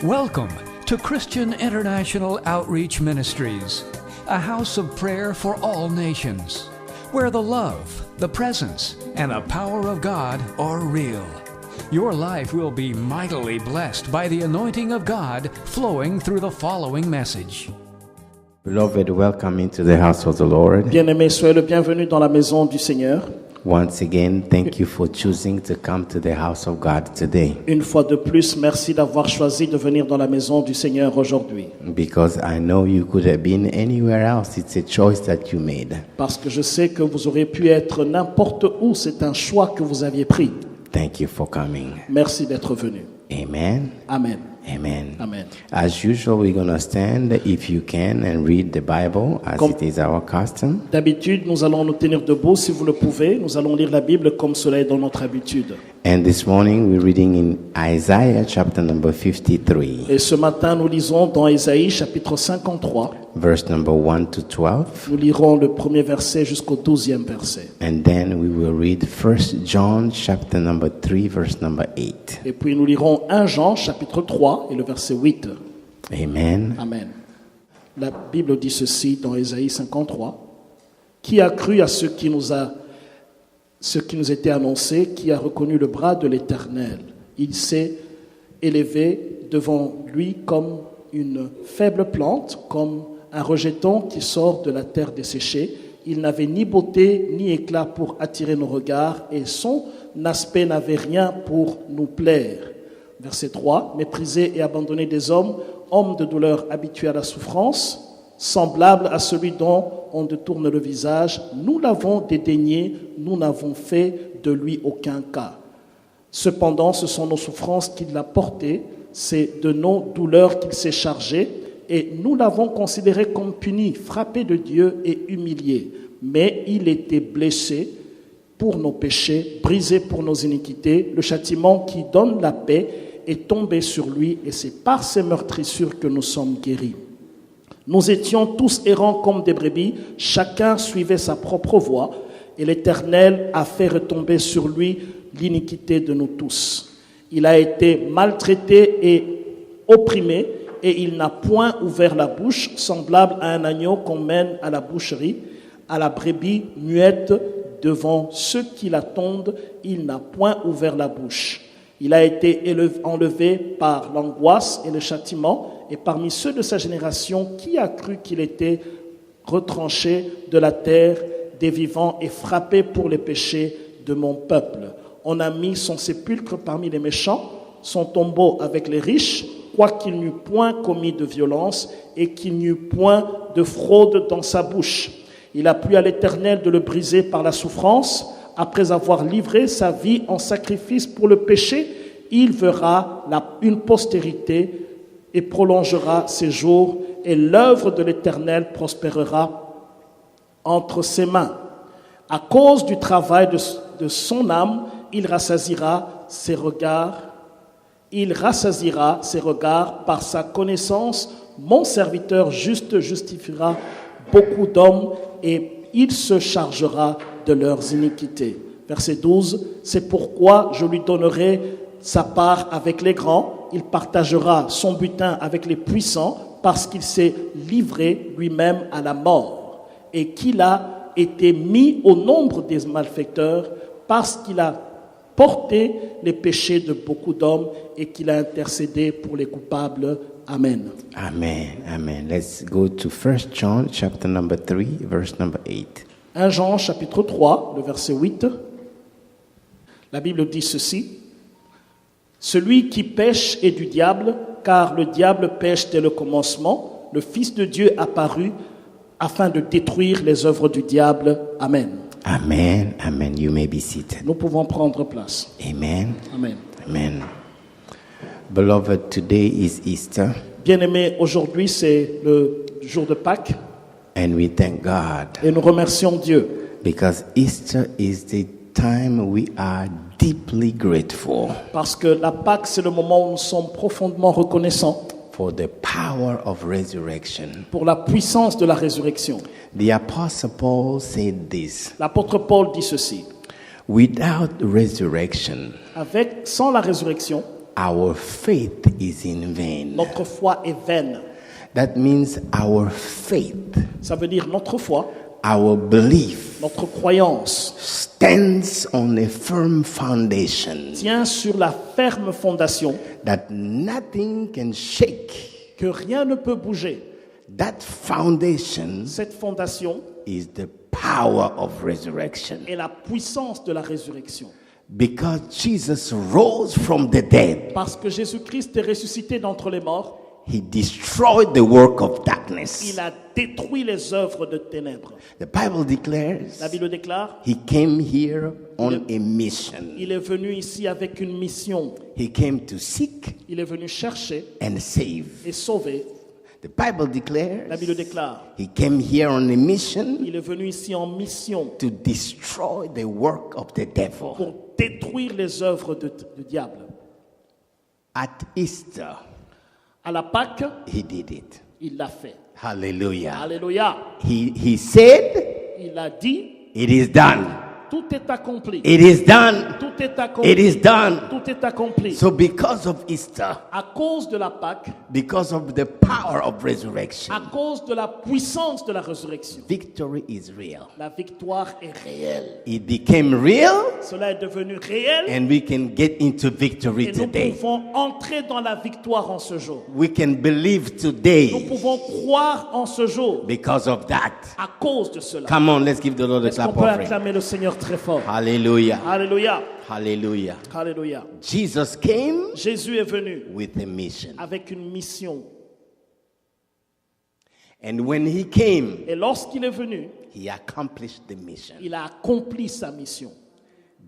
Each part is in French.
Welcome to Christian International Outreach Ministries, a house of prayer for all nations, where the love, the presence, and the power of God are real. Your life will be mightily blessed by the anointing of God flowing through the following message. Beloved, welcome into the house of the Lord. Bien-aimés, soyez le bienvenu dans la maison du Seigneur. Once again, thank you for choosing to come to the house of God today. Une fois de plus, merci d'avoir choisi de venir dans la maison du Seigneur aujourd'hui. Because I know you could have been anywhere else. It's a choice that you made. Parce que je sais que vous auriez pu être n'importe où, c'est un choix que vous aviez pris. Thank you for coming. Merci d'être venu. Amen. Amen. Amen. Amen. As usual, we're going to stand, if you can, and read the Bible as it is our custom. D'habitude, nous allons nous tenir debout si vous le pouvez. Nous allons lire la Bible comme cela est dans notre habitude. And this morning, we're reading in Isaiah chapter number 53, Et ce matin, nous lisons dans Ésaïe chapitre 53. verse number 1 to 12. Nous lirons le premier verset jusqu'au 12e verset. And then we will read 1 John chapter number 3, verse number 8. Et puis nous lirons 1 Jean chapitre 3 et le verset 8. Amen. Amen. La Bible dit ceci dans Ésaïe 53. Qui a cru à ce qui nous était annoncé, qui a reconnu le bras de l'Éternel? Il s'est élevé devant lui comme une faible plante, comme un rejeton qui sort de la terre desséchée. Il n'avait ni beauté ni éclat pour attirer nos regards et son aspect n'avait rien pour nous plaire. Verset 3. Méprisé et abandonné des hommes, homme de douleur habitué à la souffrance, semblable à celui dont on détourne le visage, nous l'avons dédaigné, nous n'avons fait de lui aucun cas. Cependant, ce sont nos souffrances qu'il a portées, c'est de nos douleurs qu'il s'est chargé, et nous l'avons considéré comme puni, frappé de Dieu et humilié. Mais il était blessé pour nos péchés, brisé pour nos iniquités. Le châtiment qui donne la paix est tombé sur lui, et c'est par ses meurtrissures que nous sommes guéris. Nous étions tous errants comme des brebis, chacun suivait sa propre voie, et l'Éternel a fait retomber sur lui l'iniquité de nous tous. Il a été maltraité et opprimé, et il n'a point ouvert la bouche, semblable à un agneau qu'on mène à la boucherie, à la brebis muette devant ceux qui l'attendent, il n'a point ouvert la bouche. Il a été enlevé par l'angoisse et le châtiment, et parmi ceux de sa génération, qui a cru qu'il était retranché de la terre des vivants et frappé pour les péchés de mon peuple? On a mis son sépulcre parmi les méchants, son tombeau avec les riches, quoiqu'il n'eût point commis de violence et qu'il n'eût point de fraude dans sa bouche. Il a plu à l'Éternel de le briser par la souffrance. Après avoir livré sa vie en sacrifice pour le péché, il verra une postérité et prolongera ses jours, et l'œuvre de l'Éternel prospérera entre ses mains. À cause du travail de son âme, il rassasiera ses regards. Il rassasiera ses regards par sa connaissance. Mon serviteur juste justifiera beaucoup d'hommes et il se chargera de leurs iniquités. Verset 12. C'est pourquoi je lui donnerai sa part avec les grands. Il partagera son butin avec les puissants parce qu'il s'est livré lui-même à la mort et qu'il a été mis au nombre des malfaiteurs parce qu'il a porté les péchés de beaucoup d'hommes et qu'il a intercédé pour les coupables. Amen. Amen. Amen. Let's go to 1 John chapter number 3, verse number 8. 1 Jean chapitre 3, le verset 8. La Bible dit ceci. Celui qui pêche est du diable, car le diable pêche dès le commencement. Le Fils de Dieu apparut afin de détruire les œuvres du diable. Amen. Amen. Amen. You may be seated. Nous pouvons prendre place. Amen. Amen. Amen. Beloved, today is Easter. Bien-aimés, aujourd'hui c'est le jour de Pâques. And we thank God. Et nous remercions Dieu. Because Easter is the time we are deeply grateful. Parce que la Pâques, c'est le moment où nous sommes profondément reconnaissants. For the power of resurrection. Pour la puissance de la résurrection. The Apostle Paul said this. L'apôtre Paul dit ceci. Without resurrection, sans la résurrection, our faith is in vain. notre foi est vaine. That means our faith, Ça veut dire notre foi, our belief notre croyance stands on a firm foundation tient sur la ferme fondation that nothing can shake. que rien ne peut bouger. That foundation Cette fondation is the power of resurrection. est la puissance de la résurrection. Because Jesus rose from the dead, Parce que Jésus-Christ est ressuscité d'entre les morts, he destroyed the work of darkness. il a détruit les œuvres de ténèbres. The Bible declares La Bible déclare, he came here on a mission. il est venu ici avec une mission. He came to seek Il est venu chercher and save. et sauver. The Bible declares La Bible déclare, he came here on a mission il est venu ici en mission to destroy the work of the devil. pour détruire les œuvres du diable. At Easter, À la Pâque, he did it. il l'a fait. Hallelujah. Alléluia. He said, Il a dit, it is done. tout est accompli. It is done. Tout est accompli. It is done. Tout est accompli. So because of Easter, À cause de la Pâque, because of the power of resurrection, à cause de la puissance de la résurrection, victory is real. la victoire est réelle. It became real, Cela est devenu réel and we can get into victory et nous today. pouvons entrer dans la victoire en ce jour. We can believe Nous today pouvons croire en ce jour because of that. à cause de cela. Come on, let's give the Lord a Est-ce qu'on clap peut offering. acclamer le Seigneur très fort? Hallelujah. Alléluia. Hallelujah. Alléluia. Jesus came Jésus est venu with a mission. avec une mission. And when he came, Et lorsqu'il est venu, he accomplished the mission. il a accompli sa mission.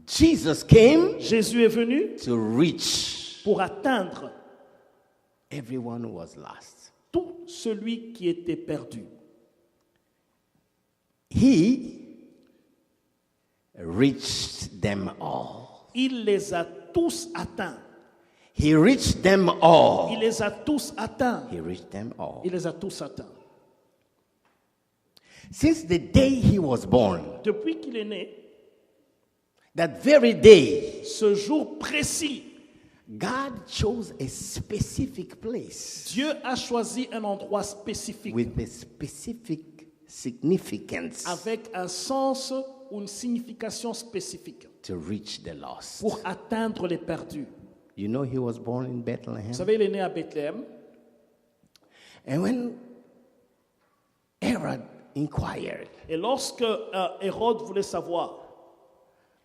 Jesus came Jésus est venu to reach pour atteindre everyone who was lost. tout celui qui était perdu. He reached them all. Il les a tous atteints. He reached them all. Il les a tous atteints. He reached them all. Il les a tous atteints. Since the day he was born, Depuis qu'il est né, that very day, ce jour précis, God chose a specific place Dieu a choisi un endroit spécifique with a specific significance avec un sens ou une signification spécifique to reach the lost. pour atteindre les perdus. You know, he was born in Bethlehem. Vous savez, il est né à Bethléem. And when Herod inquired, Et lorsque Hérode voulait savoir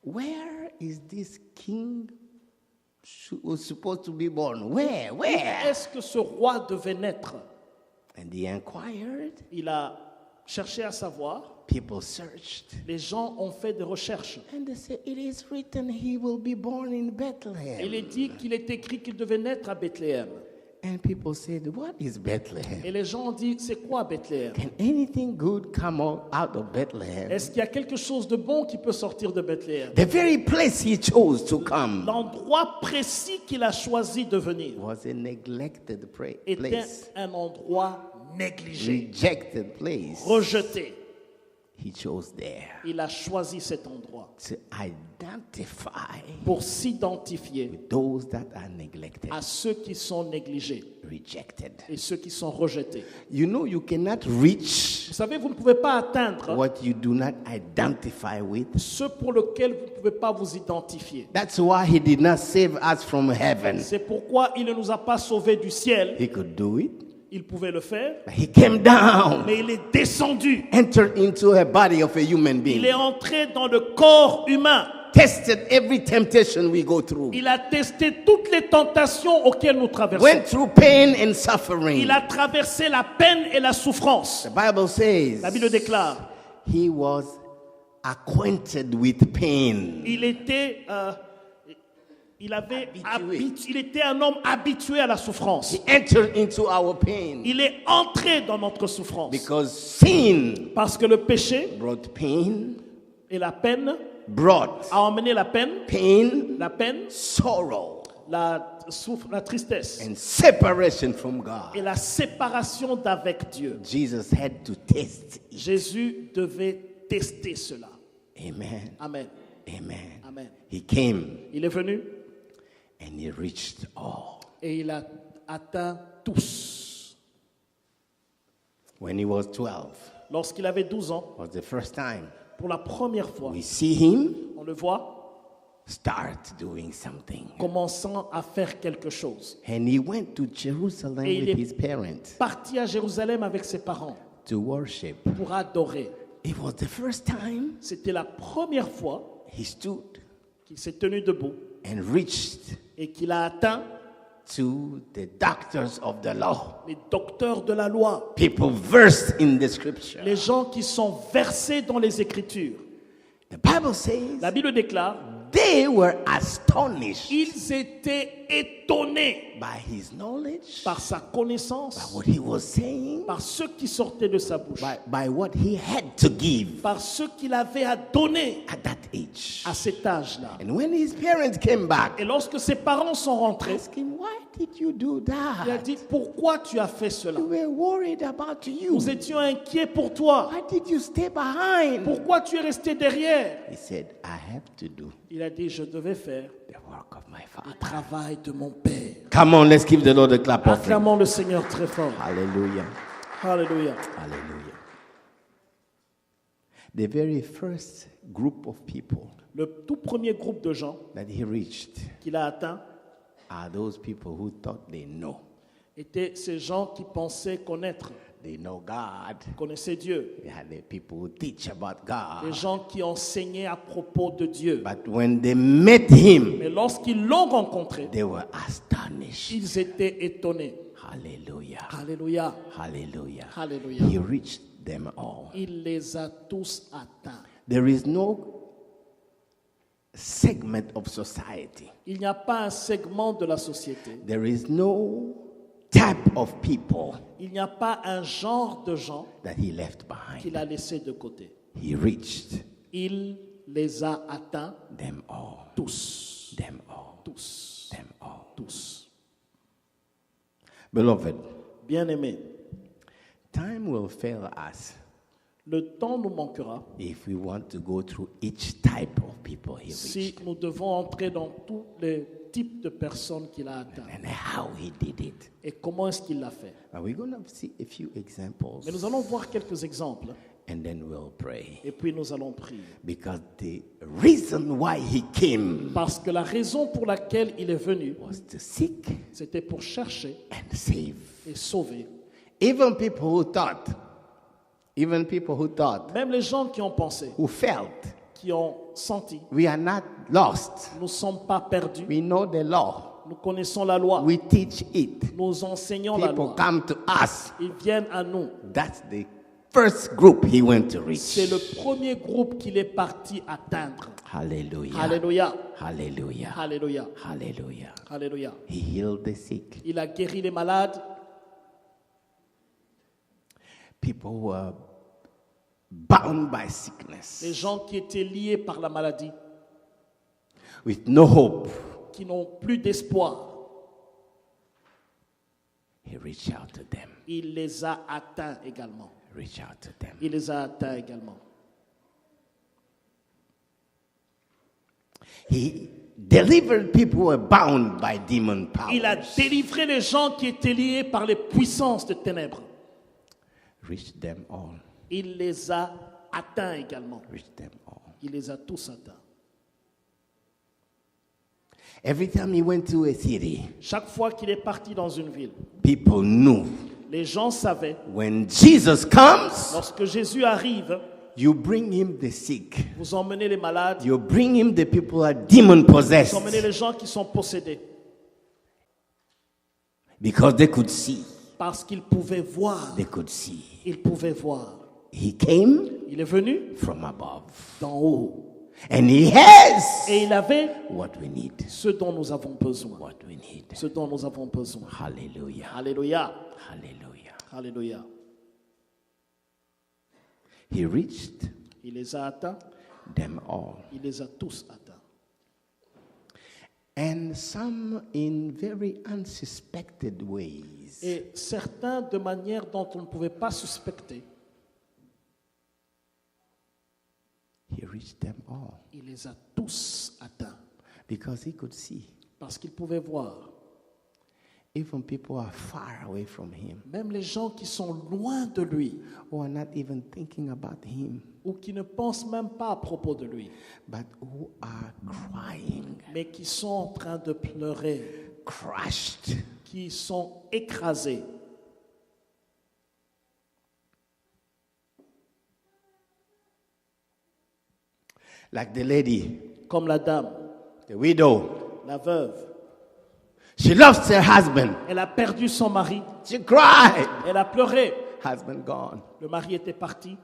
where is this king who was supposed to be born? Where? où Where? est-ce que ce roi devait naître, And he inquired. il a cherché à savoir. People searched. Les gens ont fait des recherches. And they said, it is written he will be born in Il Bethlehem. est dit qu'il est écrit qu'il devait naître à Bethléem. And people said, what is Bethlehem? Et les gens ont dit, c'est quoi Bethléem? Can anything good come out of Bethlehem? Est-ce qu'il y a quelque chose de bon qui peut sortir de Bethléem? The very place he chose to come L'endroit précis qu'il a choisi de venir was a neglected était place, un endroit négligé, rejected place. rejeté. He chose there Il a choisi cet endroit to identify pour s'identifier with those that are neglected, à ceux qui sont négligés rejected. et ceux qui sont rejetés. You know, you cannot reach Vous savez, vous ne pouvez pas atteindre what you do not identify with. ceux pour lesquels vous ne pouvez pas vous identifier. That's why he did not save us from heaven. C'est pourquoi il ne nous a pas sauvés du ciel. He could do it. Il pouvait le faire, But he came down, mais il est descendu. entered into a body of a human Il being, est entré dans le corps humain. tested every temptation we go through, Il a testé toutes les tentations auxquelles nous traversons. went through pain and suffering. Il a traversé la peine et la souffrance. The Bible says La Bible déclare, he was acquainted with pain. il était un homme habitué à la souffrance. He entered into our pain Il est entré dans notre souffrance. because sin Parce que le péché brought pain, et la peine brought a emmené la peine, sorrow, la tristesse and separation from God. et la séparation d'avec Dieu. Jesus had to test it. Jésus devait tester cela. Amen. Amen. Amen. Amen. He came Il est venu And he reached all. Et il a atteint tous. When he was 12, Lorsqu'il avait 12 ans, was the first time pour la première fois, we see him on le voit start doing something. commençant à faire quelque chose. And he went to Jerusalem Et il with est his parents parti à Jérusalem avec ses parents to worship. pour adorer. It was the first time C'était la première fois he stood qu'il s'est tenu debout and reached et qu'il a atteint to the doctors of the law, les docteurs de la loi, people versed in the scripture. les gens qui sont versés dans les Écritures. The Bible says La Bible déclare, they were astonished ils étaient étonnés by his knowledge, par sa by connaissance, what he was saying, par ce qui sortait de sa bouche, by what he had to give par ce qu'il avait à donner at that age. à cet âge-là. And when his parents came back, Et lorsque ses parents sont rentrés, asked him, why did you do il a that? dit, pourquoi tu as fait cela? We were worried about you. Nous étions inquiets pour toi. Why did you stay behind? Pourquoi tu es resté derrière? He said, I have to do Il a dit, je devais faire the work of my le father. travail de mon Père. Come on, let's give the Lord a clap offering. Acclamons le Seigneur très fort. Hallelujah. Alléluia. Hallelujah. The very first group of people Le tout premier groupe de gens that he reached qu'il a atteint are those people who thought they know. étaient ces gens qui pensaient connaître, They know God. connaissaient Dieu. They had the people who teach about Les God. gens qui enseignaient à propos de Dieu. But when they met him, Mais lorsqu'ils l'ont rencontré, they were astonished. ils étaient étonnés. Hallelujah. Alléluia. Hallelujah. Alléluia. He reached them all. Il les a tous atteints. There is no segment of society. Il n'y a pas un segment de la société. There is no type of people Il n'y a pas un genre de gens that he left behind. qu'il a laissé de côté. He reached Il les a atteints them all. tous. Them all. Tous. Them all. Tous. Beloved, Bien-aimés, time will fail us le temps nous manquera if we want to go through each type of people he si reached nous devons entrer dans tous les types de personnes qu'il a atteints. and how he did it. Et comment est-ce qu'il l'a fait? And we're going to see a few examples Mais nous allons voir quelques exemples and then we'll pray. et puis nous allons prier. Because the reason why he came Parce que la raison pour laquelle il est venu, was to seek c'était pour chercher and save. et sauver. Even people who thought, Même les gens qui ont pensé, who felt, qui ont senti, we are not lost. nous ne sommes pas perdus. We know the law. Nous connaissons la loi. We teach it. Nous enseignons la People loi. come to us. Ils viennent à nous. That's the first group he went to reach. C'est le premier groupe qu'il est parti atteindre. Hallelujah. Alléluia. Hallelujah. Alléluia. Hallelujah. Alléluia. He healed the sick. Il a guéri les malades. People were bound by Les sickness gens qui étaient liés par la maladie, with no hope. qui n'ont plus d'espoir. He reached out to them. Il les a atteints également. Reach out to them. Il les a atteints également. He delivered people who were bound by demon Il a powers. délivré les gens qui étaient liés par les puissances de ténèbres. Reached them all. Il les a atteints également. Reached them all. Il les a tous atteints. Every time he went to a city, Chaque fois qu'il est parti dans une ville, people knew les gens savaient, when Jesus comes, lorsque Jésus arrive, you bring him the sick. vous emmenez les malades, You bring him the people who are demon vous possessed. emmenez les gens qui sont possédés. Because they could see. Parce qu'ils pouvaient voir. They could see. Ils pouvaient voir. He came Il est venu from above. d'en haut. And he has Et il avait what we need. ce dont nous avons besoin. What we need. Ce dont nous avons besoin. Hallelujah. Alléluia. Hallelujah. Alléluia. He reached Il les a atteints. them all. Il les a tous atteints. And some in very unsuspected ways. Et certains de manière dont on ne pouvait pas suspecter. He reached them all. Il les a tous atteints. Because he could see. Parce qu'il pouvait voir. Even people are far away from him, Même les gens qui sont loin de lui, who are not even thinking about him, ou qui ne pensent même pas à propos de lui, but who are crying, mais qui sont en train de pleurer, crushed. qui sont écrasés. Like the lady, Comme la dame, the widow. la veuve. She lost her husband. Elle a perdu son mari. She cried. Elle a pleuré. Husband gone. Le mari était parti.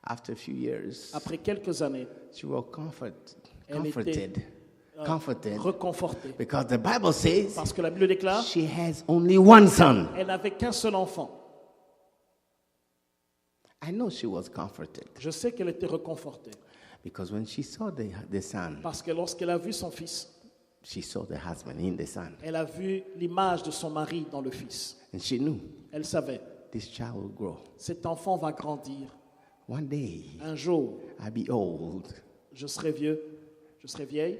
After a few years, Après quelques années, she was Elle était, comforted, reconfortée. because the Bible says Parce que la Bible déclare, she has only one son. elle n'avait qu'un seul enfant. I know she was comforted Je sais qu'elle était reconfortée. because when she saw the son, Parce que lorsqu'elle a vu son fils, she saw the husband in the son, elle a vu l'image de son mari dans le fils. and she knew Elle savait, this child will grow. cet enfant va grandir. One day, Un jour, I'll be old. je serai vieux, je serai vieille,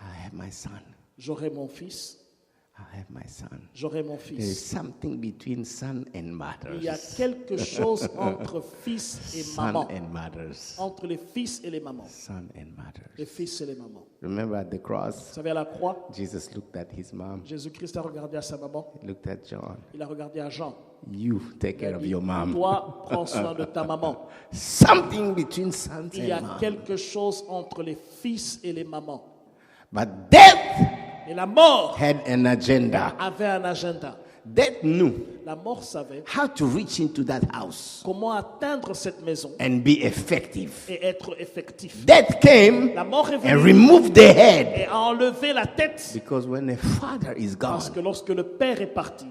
I have my son. j'aurai mon fils, I have my son. j'aurai mon There is fils. something between son and Il y a mothers. quelque chose entre fils et Son maman. and mothers. Entre les fils et les mamans. Son and mothers. Les fils et les mamans. Remember at the Vous cross, savez, à la croix, Jesus looked at his mom. Jésus-Christ a regardé à sa maman. He looked at John. Il a regardé à Jean. You take Il a care of dit, your mom. toi, prends soin de ta maman. Something between sons Il y a and mom. quelque chose entre les fils et les mamans. But death Et la mort had an agenda. avait un agenda. Death knew La mort savait how to reach into that house comment atteindre cette maison and be effective. et être effectif. Death came La mort est and venue removed the head. et a enlevé la tête. Because when the father is Parce que gone, lorsque le père est parti,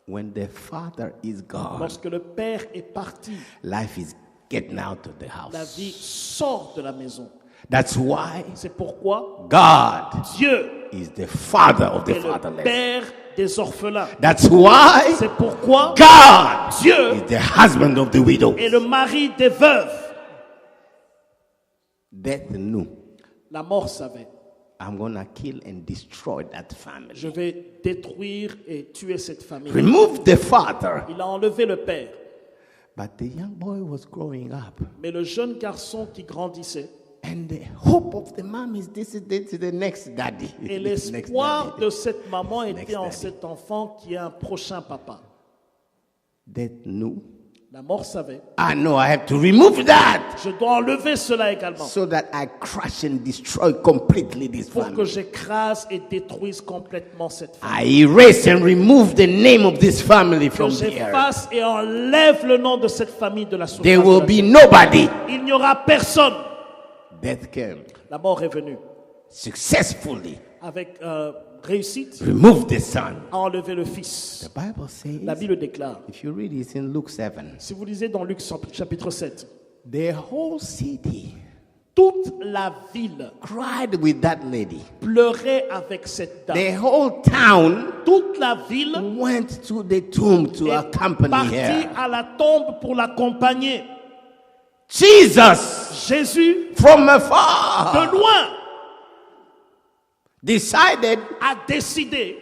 when the father is gone, lorsque le père est parti, life is getting out of the la vie house. sort de la maison. That's why C'est pourquoi God Dieu is the father of the est le fatherless. père des orphelins. That's why C'est pourquoi God Dieu is the husband of the widow. est le mari des veuves. Death knew, La mort savait. I'm going to kill and destroy that family. Je vais détruire et tuer cette famille. Remove the father. Il a enlevé le père. But the young boy was growing up. Mais le jeune garçon qui grandissait, And the hope of the mom is this is the next daddy. et Next l'espoir daddy. de cette maman Next était en daddy. cet enfant qui est un prochain papa. Death knew. La mort savait. I know I have to remove that Je dois enlever cela également so that I crush and destroy completely this pour que family. j'écrase et détruise complètement cette famille. I erase and remove the name of this family Que from the earth. j'efface et enlève le nom de cette famille de la surface There de will la be terre. nobody. Il n'y aura personne. Death came La mort est venue successfully. avec réussite Remove the son. à enlever le fils. The Bible says, La Bible déclare, if you read it in Luke 7, si vous lisez dans Luc chapitre 7, the whole city toute la ville cried with that lady. pleurait avec cette dame. The whole town Toute la ville went to the tomb to est accompany partie her. à la tombe pour l'accompagner. Jesus, Jésus, from de afar, loin, decided a décidé,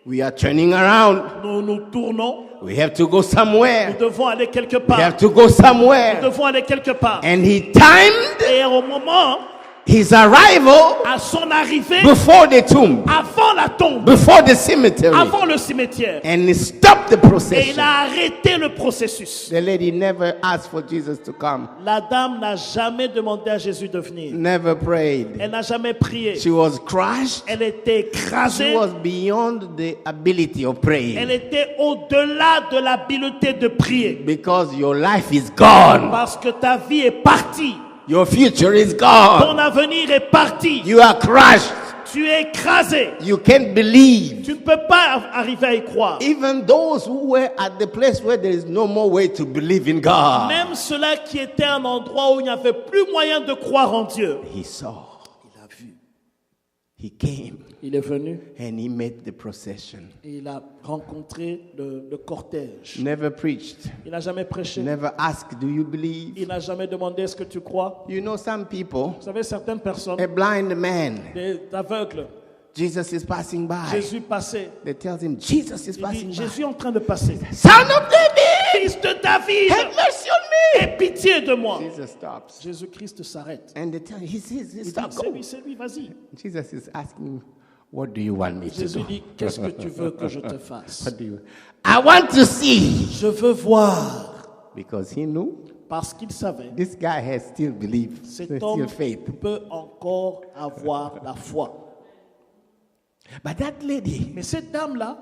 we are turning around. nous nous tournons, We have to go nous somewhere. devons aller quelque We part. have to go Nous somewhere. devons aller quelque part. And he timed Et au moment, his arrival à son arrivée, before the tomb, avant la tombe, before the cemetery, avant le cimetière, and he stopped the et il procession. a arrêté le processus. The lady never asked for Jesus to come, La dame n'a jamais demandé à Jésus de venir. never prayed. Elle n'a jamais prié. She was crushed. Elle était She écrasée. was beyond the ability of praying Elle était au-delà de l'habileté de prier. because your life is gone. Parce que ta vie est partie. Your future is gone. Ton avenir est parti. You are crushed. Tu es écrasé. You can't believe. Tu ne peux pas arriver à y croire. Even those who were at the place where there is no more way to believe in God. Même cela qui était un endroit où il n'y avait plus moyen de croire en Dieu. He saw. Il a vu. He came Il est venu and he met the procession. et il a rencontré le cortège. Never preached. Il n'a jamais prêché. Never asked, do you believe? Il n'a jamais demandé est-ce que tu crois. You know, some people, Vous savez, certaines personnes, a blind man, des aveugles, Jesus is passing by. Jésus passait. They tell him, Jesus is Il passing dit, by. Jésus est en train de passer. Son of David, Fils de David, have mercy on me. aie pitié de moi. Jesus stops. Jésus-Christ s'arrête. And they tell him, he says, Il dit, stop, c'est go. lui, vas-y. Jesus is asking, what do you want me to Jésus do? dit, qu'est-ce que tu veux que je te fasse? What do you? I want to see. Je veux voir. Because he knew Parce qu'il savait, this guy has still belief, cet still homme faith. peut encore avoir la foi. But that lady, Mais cette dame-là,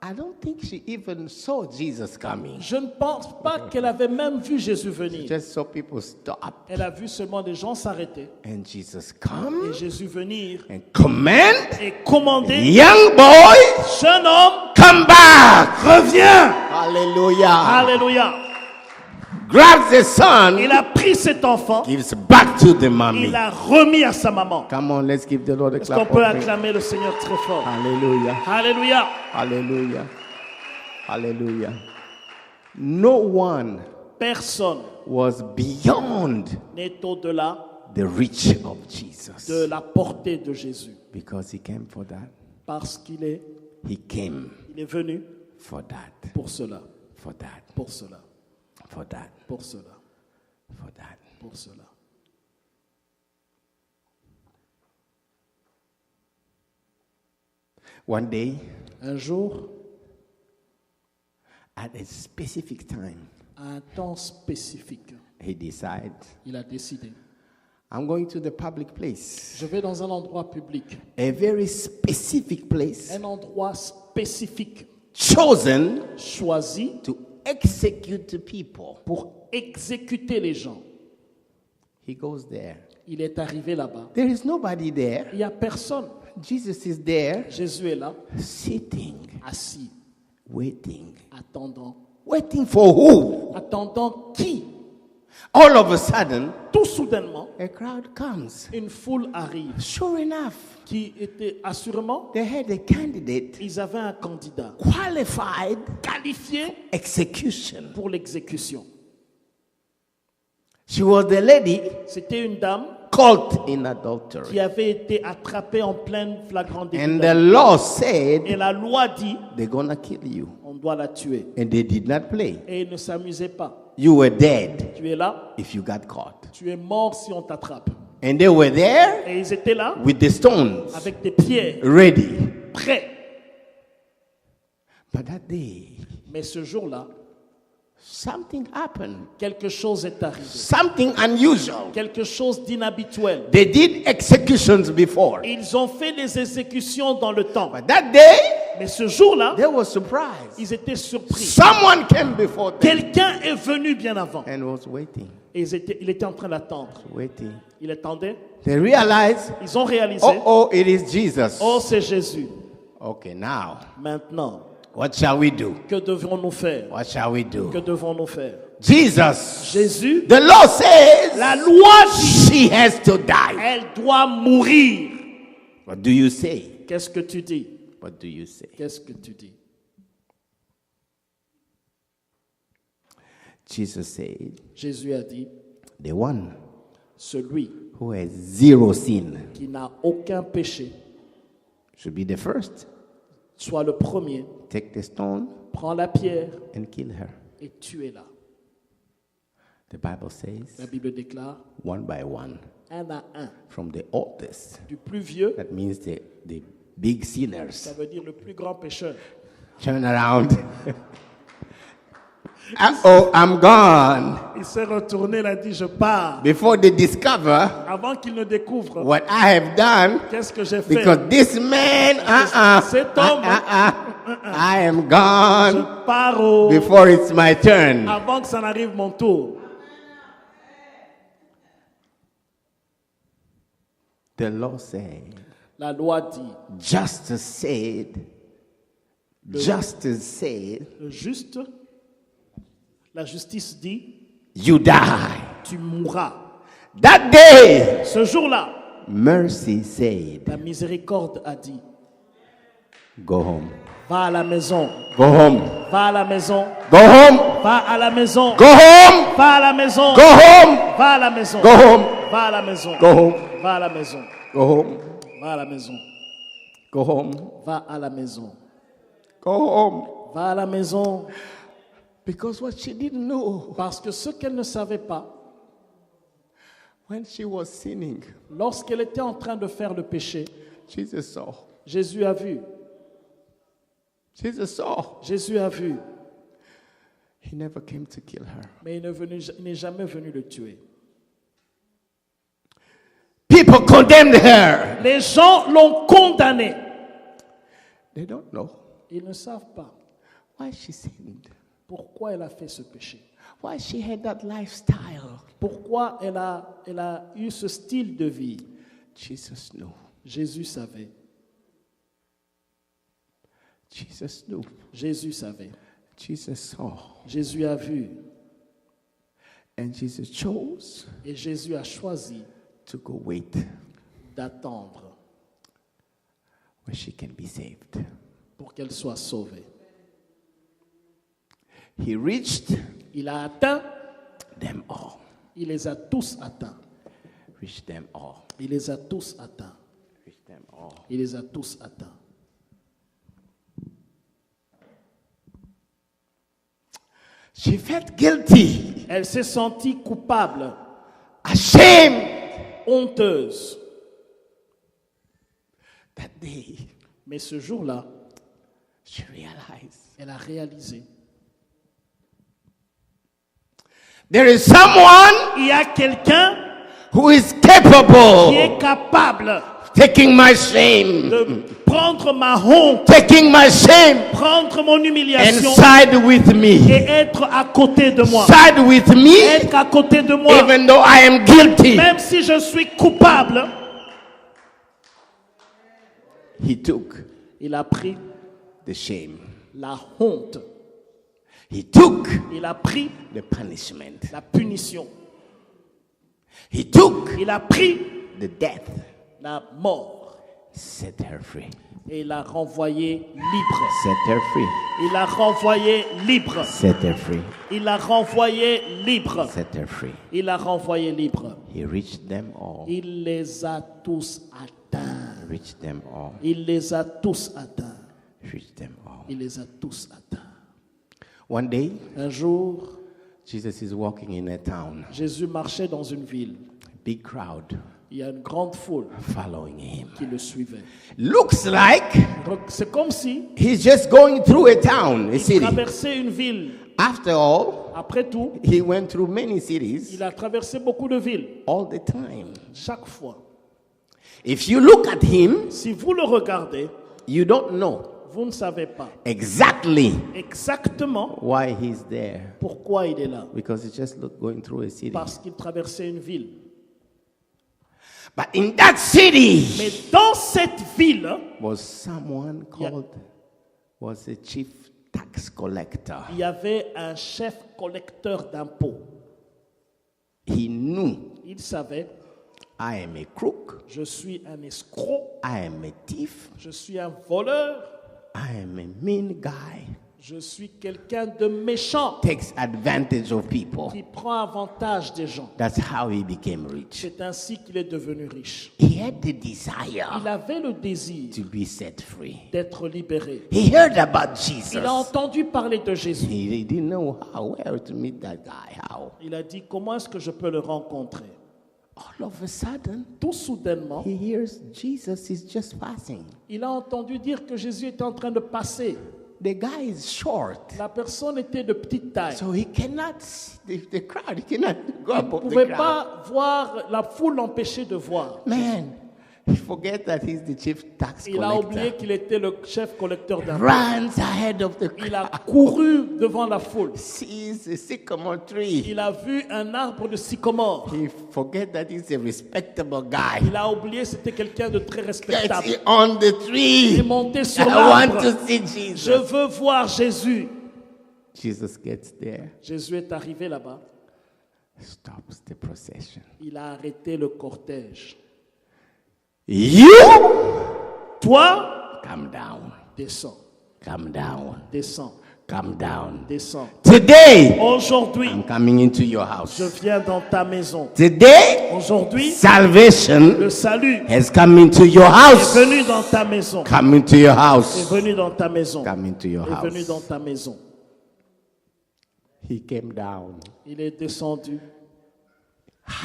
I don't think she even saw Jesus coming. je ne pense pas qu'elle avait même vu Jésus venir. Just saw people stop Elle a vu seulement des gens s'arrêter and Jesus et come Jésus venir and command, et commander, young boy, jeune homme, come back. reviens. Hallelujah. Alléluia. Grabs the son, Il a pris cet enfant, gives back to the mommy. il l'a remis à sa maman. Come on, let's give the Lord a Est-ce qu'on clap. peut offering. acclamer le Seigneur très fort? Hallelujah. Alléluia. Hallelujah. Hallelujah. No one Personne was beyond n'est au-delà the reach of Jesus de la portée de Jésus. because he came for that. Parce qu'il He came est venu for that. pour cela, For that. pour cela, For that. pour cela, For that. pour cela. One day, Un jour, at a specific time, à un temps spécifique, he decided, il a décidé, I'm going to the public place. je vais dans un endroit public, A very specific place un endroit spécifique, chosen choisi to execute the people. pour exécuter les gens. He goes there. Il est arrivé là-bas. There is nobody there. Il n'y a personne. Jesus is there, Jésus est là, sitting, assis, waiting. attendant. Waiting for who? Attendant qui? All of a sudden, Tout soudainement, a crowd comes. une foule arrive Sure enough, qui était assurément, they had a candidate ils avaient un candidat qualified qualifié execution. pour l'exécution. She was the lady C'était une dame caught in qui adultery. avait été attrapée en pleine flagrant délit. And the law said, Et la loi dit, they're gonna kill you. on doit la tuer. And they did not play. Et ils ne s'amusaient pas. You were dead Tu es là, if you got caught. tu es mort si on t'attrape. And they were there Et ils étaient là with the stones avec des pierres, ready. prêts. But that day, Mais ce jour-là, something happened. quelque chose est arrivé. Something unusual. Quelque chose d'inhabituel. They did executions before. Ils ont fait des exécutions dans le temps. But that day, Mais ce jour-là, they were surprised. ils étaient surpris. Someone came before them Quelqu'un est venu bien avant. and was waiting, Et il était en train d'attendre. waiting. Il attendait. They realized, Ils ont réalisé, oh, it is Jesus. oh, c'est Jésus. Okay, now, Maintenant, what shall we do? que devrons-nous faire? What shall we do? Que devons-nous faire? Jesus, Jésus, the law says la loi dit, she has to die. elle doit mourir. What do you say? Qu'est-ce que tu dis? What do you say? Qu'est-ce que tu dis? Jesus said, Jésus a dit, the one celui who has zero sin qui n'a aucun péché, should be the first. soit le premier, Take the stone prends la pierre and kill her. et tuez-la. The Bible says, La Bible déclare, one by one, un à un, from the oldest. du plus vieux, That means the big ça sinners. veut dire le plus grand pécheur. Turn around. Uh-oh, I'm gone. Il s'est retourné, il a dit, je pars. Before they discover Avant qu'il ne découvre, what I have done, qu'est-ce que j'ai fait? because this man, Cet homme, I am je gone pars au... before it's my turn. Avant que ça n'arrive mon tour. The law said, La loi dit, justice said, le juste, la justice dit, you die. tu mourras. That day, Ce jour-là, Mercy said, La miséricorde a dit, go home. va à la maison, Go home. va à la maison, Go home. va à la maison, Go home. va à la maison, Go home. va à la maison, Go home. va à la maison, Go home. va à la maison, Go home. va à la maison, Go home. va à la maison, Go home. va à la maison. Because what she didn't know, Parce que ce qu'elle ne savait pas, when she was sinning, lorsqu'elle était en train de faire le péché, Jesus saw. Jésus a vu, Jesus saw. Jésus a vu, He never came to kill her. mais il n'est jamais venu le tuer. People condemned her. Les gens l'ont condamné. They don't know Ils ne savent pas why she sinned. pourquoi elle a fait ce péché. Why she had that lifestyle. Pourquoi elle a eu ce style de vie. Jesus knew. Jésus savait. Jesus knew. Jésus savait. Jesus saw. Jésus a vu. And Jesus chose Et Jésus a choisi to go wait d'attendre where she can be saved. pour qu'elle soit sauvée. He reached Il a atteint, them all. il les a tous atteints. Reached them all. Il les a tous atteints. Reached them all. Il les a tous atteints. She felt guilty, Elle s'est sentie coupable, ashamed. honteuse. That day, Mais ce jour-là, she realized elle a réalisé. there is someone Il y a quelqu'un who is qui capable est capable of taking my shame, de prendre ma honte, taking my shame prendre mon and humiliation side with me. et être à côté de moi. Side with me, Être à côté de moi, even though I am guilty. même si je suis coupable. He took Il a pris the shame. la honte. He took Il a pris the punishment. la punition. He took Il a pris the death. la mort. Set her free. Et il l'a renvoyé libre. Set her free. Il l'a renvoyé libre. Set her free. Il l'a renvoyé libre. Set her free. Il l'a renvoyé libre. He reached them all. Il les a tous atteints. Reached them all. Il les a tous atteints. Reached them all. Il les a tous atteints. One day, Un jour, Jesus is walking in a town. Jésus marchait dans une ville. Big crowd Il y a une grande foule following him. qui le suivait. Looks like Donc c'est comme si he's just going through a town, a il city. traversait une ville. After all, Après tout, he went through many cities il a traversé beaucoup de villes. all the time. Chaque fois. If you look at him, Si vous le regardez, you don't know vous ne savez pas exactly exactement why he's there, pourquoi il est là. because he just going through a city. Parce qu'il traversait une ville. But in that city Mais dans cette ville, was someone called, was a chief tax collector. il y avait un chef collecteur d'impôts. He knew, Il savait, I am a crook, je suis un escroc, I am a thief, je suis un voleur, I am a mean guy, je suis quelqu'un de méchant takes advantage of people. qui prend avantage des gens. That's how he became rich. C'est ainsi qu'il est devenu riche. He had the desire Il avait le désir to be set free. d'être libéré. He heard about Jesus. Il a entendu parler de Jésus. He didn't know how, where to meet that guy, how. Il a dit, comment est-ce que je peux le rencontrer? All of a sudden, Tout soudainement, he hears Jesus is just passing. il a entendu dire que Jésus était en train de passer. The guy is short, La personne était de petite taille. so he cannot see the crowd. He cannot go Il ne above the pouvait crowd. pas voir, la foule l'empêchait de voir. Man, he forget that he's the chief tax Il a oublié collector. qu'il était le chef collecteur d'impôts. Runs ahead of the Il a crowd. couru devant la foule. Sees a sycamore tree. Il a vu un arbre de sycomore. He forget that he's a respectable guy. Il a oublié que c'était quelqu'un de très Gets respectable. on the Il est tree. monté sur I want l'arbre. to see Je Jesus. veux voir Jésus. Jesus gets there, Jésus est arrivé là-bas. stops the procession. Il a arrêté le cortège. You Toi, come down. descends, Come down. descends, Come down. descends. Today, Aujourd'hui, I'm coming into your house. je viens dans ta maison. Today, Aujourd'hui, salvation le salut has come into your est house. venu dans ta maison. Come into your Est house. venu dans ta maison. Come into your Est venu dans house. ta maison. He came down. Il est descendu.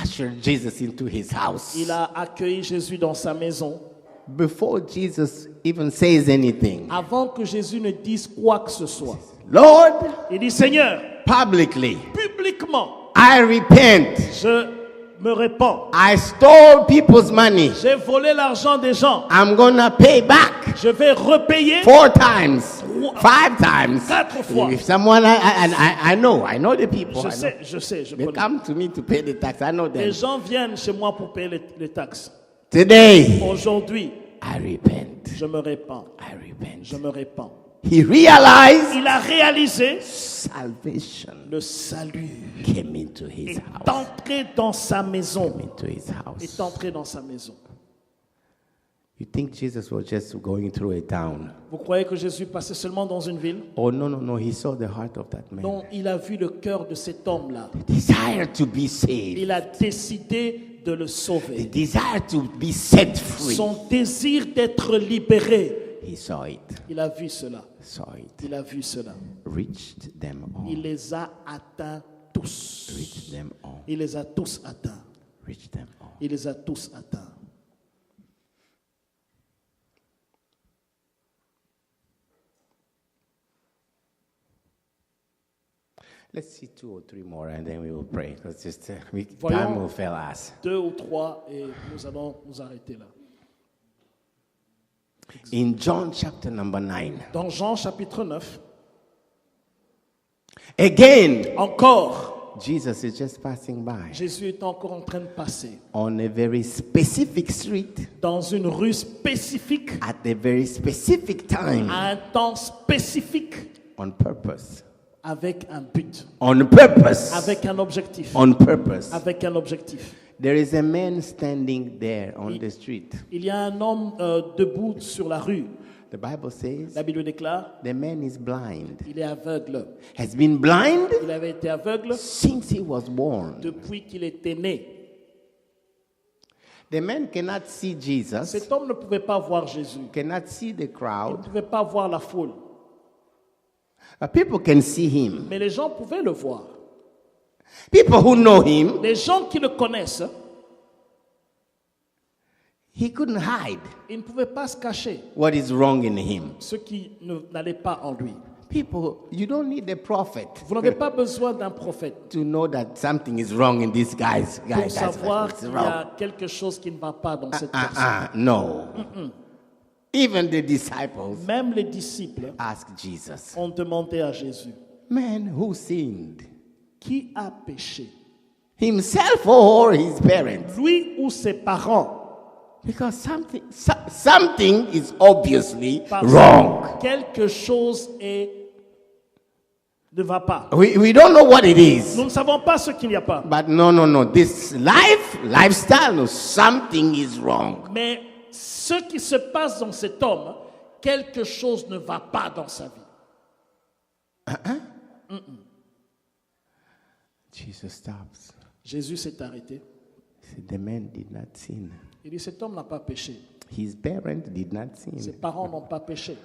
Ushered Jesus into his house. Il a accueilli Jésus dans sa maison. Before Jesus even says anything, Avant que Jésus ne dise quoi que ce soit. Lord, Il dit, Seigneur, publicly, publiquement, I repent. je me répands. I stole people's money. J'ai volé l'argent des gens. I'm gonna pay back Je vais repayer 4 times, 5 times. 4 fois. If someone I know the people. Je sais, je They connais. come to me to pay the tax. I know them. Les gens viennent chez moi pour payer les taxes. Today, Aujourd'hui, I repent. je me répands. I repent. Je me répands. He realized Il a réalisé salvation le salut. came into his Est house. entré dans sa maison. Into his house. Est entré dans sa maison. You think Jesus was just going through a town? Vous croyez que Jésus passait seulement dans une ville? Oh no! He saw the heart of that man. Non, il a vu le cœur de cet homme-là. Desire to be saved. Il a décidé de le The sauver. desire to be set free. Son désir d'être libéré, He saw it. il a vu cela. Saw it. Il a vu cela. Reached them all. Il les a atteints tous. Reached them all. Il les a tous atteints. Reached them all. Il les a tous atteints. Let's see 2 or 3 more and then we will pray because just time Voyons. will fail us. 2 ou 3 et nous allons nous arrêter là. In John chapter number 9, Dans Jean chapitre 9, again, encore, Jesus is just passing by Jésus est encore en train de passer on a very specific street dans une rue spécifique, at a very specific time à un temps spécifique, on purpose. avec un but, On purpose. avec un objectif, On purpose. avec un objectif. There is a man standing there on the street. Il y a un homme debout sur la rue. The Bible says La Bible déclare, the man is blind. il est aveugle. Has been blind Il avait été aveugle since he was born. depuis qu'il était né. The man cannot see Jesus, Cet homme ne pouvait pas voir Jésus. cannot see the Il ne crowd, pouvait pas voir la foule. but people can see him. Mais les gens pouvaient le voir. People who know him, Les gens qui le connaissent, he couldn't hide ils ne pouvaient pas se cacher what is wrong in him. ce qui n'allait pas en lui. People, you don't need a prophet Vous n'avez pas besoin d'un prophète to know that something is wrong in this guy's guy. pour savoir What's qu'il y wrong? a quelque chose qui ne va pas dans cette personne. No. Even the disciples Même les disciples asked Jesus, ont demandé à Jésus, man, who sinned? qui a péché, Himself or his parents? lui ou ses parents? Because something is obviously Parce wrong. que quelque chose ne va pas. We don't know what it is. Nous ne savons pas ce qu'il n'y a pas. But no. This lifestyle, no, something is wrong. Mais ce qui se passe dans cet homme, quelque chose ne va pas dans sa vie. Jesus stops. Jésus s'est arrêté. He said, the man did not sin. Il dit, cet homme n'a pas péché. His parents did not Ses sin. parents n'ont pas péché.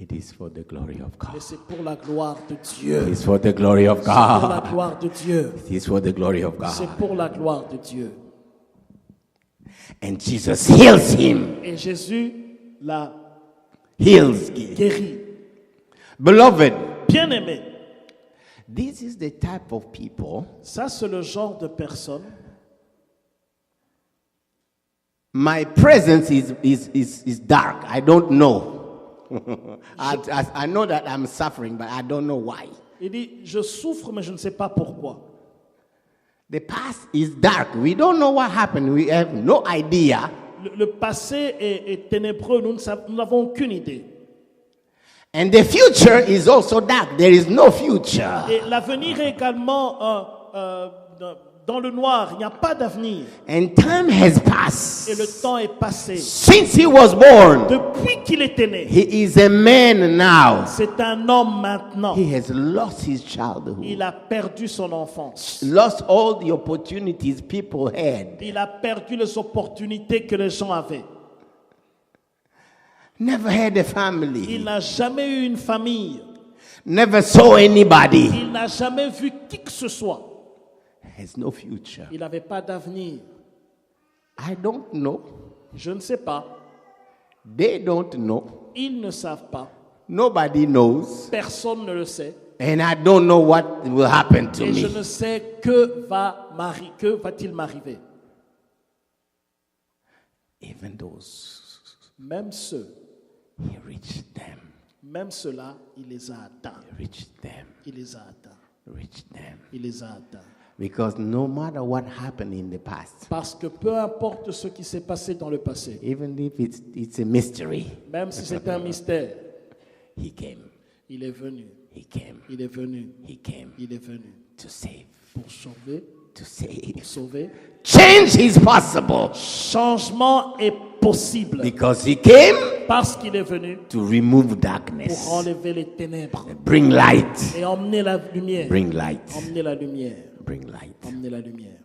It is for the glory of Mais God. c'est pour la gloire de Dieu. It is for the glory of C'est pour la God. gloire de Dieu. It is for the glory of C'est God. pour la gloire de Dieu. And Jesus heals him. Et Jésus l'a Heals. guéri. Beloved, Bien-aimé, this is the type of people. ça c'est le genre de personne. My presence is dark. I don't know. I know that I'm suffering, but I don't know why. Il dit, je souffre, mais je ne sais pas pourquoi. The past is dark. We don't know what happened. We have no idea. Le passé est ténébreux, nous n'avons aucune idée. And the future is also dark. There is no future. Et l'avenir est également Dans le noir, il n'y a pas d'avenir. And time has passed Et le temps est passé. since he was born. Depuis qu'il était né, He is a man now. c'est un homme maintenant. He has lost his childhood, Il a perdu son enfance. lost all the opportunities people had. Il a perdu les opportunités que les gens avaient. Never had a Il family. n'a jamais eu une famille. Never saw anybody. Il n'a jamais vu qui que ce soit. Has no future. Il n'avait pas d'avenir. I don't know. Je ne sais pas. They don't know. Ils ne savent pas. Nobody knows. Personne ne le sait. And I don't know what will happen to Et je me. ne sais que va-t-il m'arriver. Even those, Même ceux, he reached them. même ceux-là, il les a atteints. He reached them. Il les a atteints. Reached them. Il les a atteints. Because no matter what happened in the past, Parce que peu importe ce qui s'est passé dans le passé, even if it's a mystery, même si c'est un mystère, he came. il est venu. He came. Il est venu. He came Il est venu to save. pour sauver. To save. Pour sauver. Change is possible Changement est possible because he came parce qu'il est venu to remove pour darkness, enlever les ténèbres bring light, et emmener la lumière. bring light, Emmener la lumière. bring light. Emmener la lumière.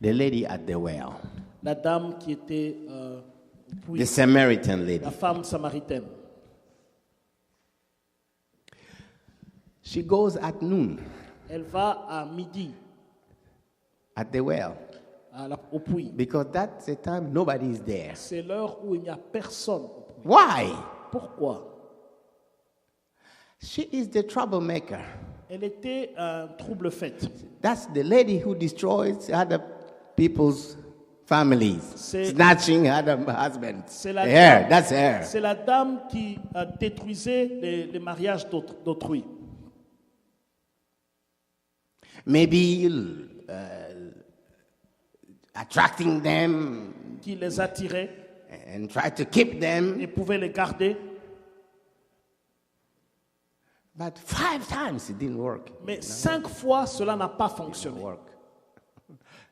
The lady at the well, La dame qui était au puits, the Samaritan lady, la femme samaritaine, she goes at noon elle va à midi at the well au puits. because that's the time nobody is there. C'est l'heure où il n'y a personne au puits. Why? Pourquoi? She is the troublemaker. Elle était un trouble-fête. That's the lady who destroys other people's families, C'est- snatching other husbands. C'est la Her, dame- that's her. C'est la dame qui détruisait les mariages d'autrui. Maybe attracting them Qui les attirait and try to keep them. et pouvait les garder. But 5 times it didn't work. Mais 5 fois, cela n'a pas It didn't fonctionné. work.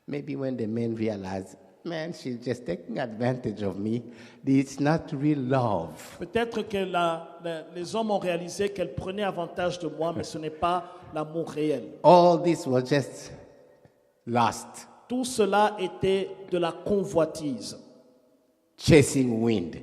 Maybe when the men realize, man, she's just taking advantage of me. It's not real love. Peut-être que les hommes ont réalisé qu'elle prenait avantage de moi, mais ce n'est pas l'amour réel. All this was just lust, Tout cela était de la convoitise, chasing wind.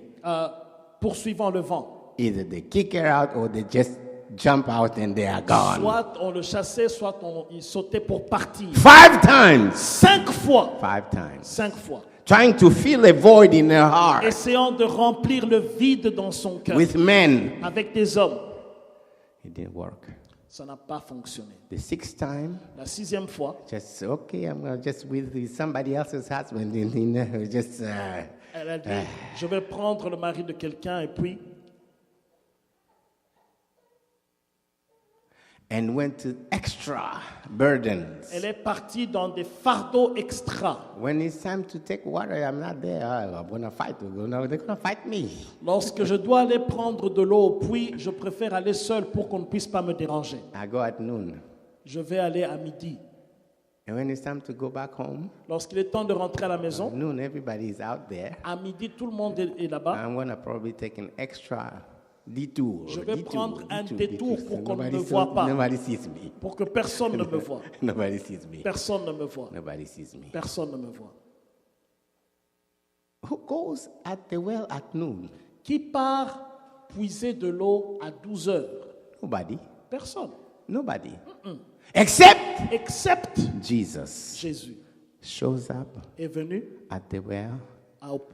poursuivant le vent. Either they kick her out or they just jump out and they are gone. Soit on le chassait, soit il sautait pour partir. 5 times. 5 fois. 5 times. 5 fois. Trying to fill a void in her heart Essayant de remplir le vide dans son cœur with men. avec des hommes. It didn't work. Ça n'a pas fonctionné. The 6th time, La 6e fois, just okay, I'm just with somebody else's husband. Just elle a dit, je vais prendre le mari de quelqu'un et puis and went to extra burdens. elle est partie dans des fardeaux extra. When it's time to take water, I'm not there. I'm gonna fight. They're gonna fight me. Lorsque je dois aller prendre de l'eau au puits, je préfère aller seul pour qu'on ne puisse pas me déranger. I go at noon. Je vais aller à midi. And when it's time to go back home, Lorsqu'il est temps de rentrer à la at maison, noon everybody is out there. à midi, tout le monde est là-bas. I'm gonna probably take an extra detour. Je vais prendre un détour pour So qu'on ne nobody me voit pas. Nobody sees me. Pour que personne ne me voie. Nobody sees me. Personne ne me voit. Nobody sees me. Personne ne me voit. Who goes at the well at noon? Qui part puiser de l'eau à 12 heures? Nobody. Personne. Nobody. Except Excepte Jesus Jésus shows up est venu at the well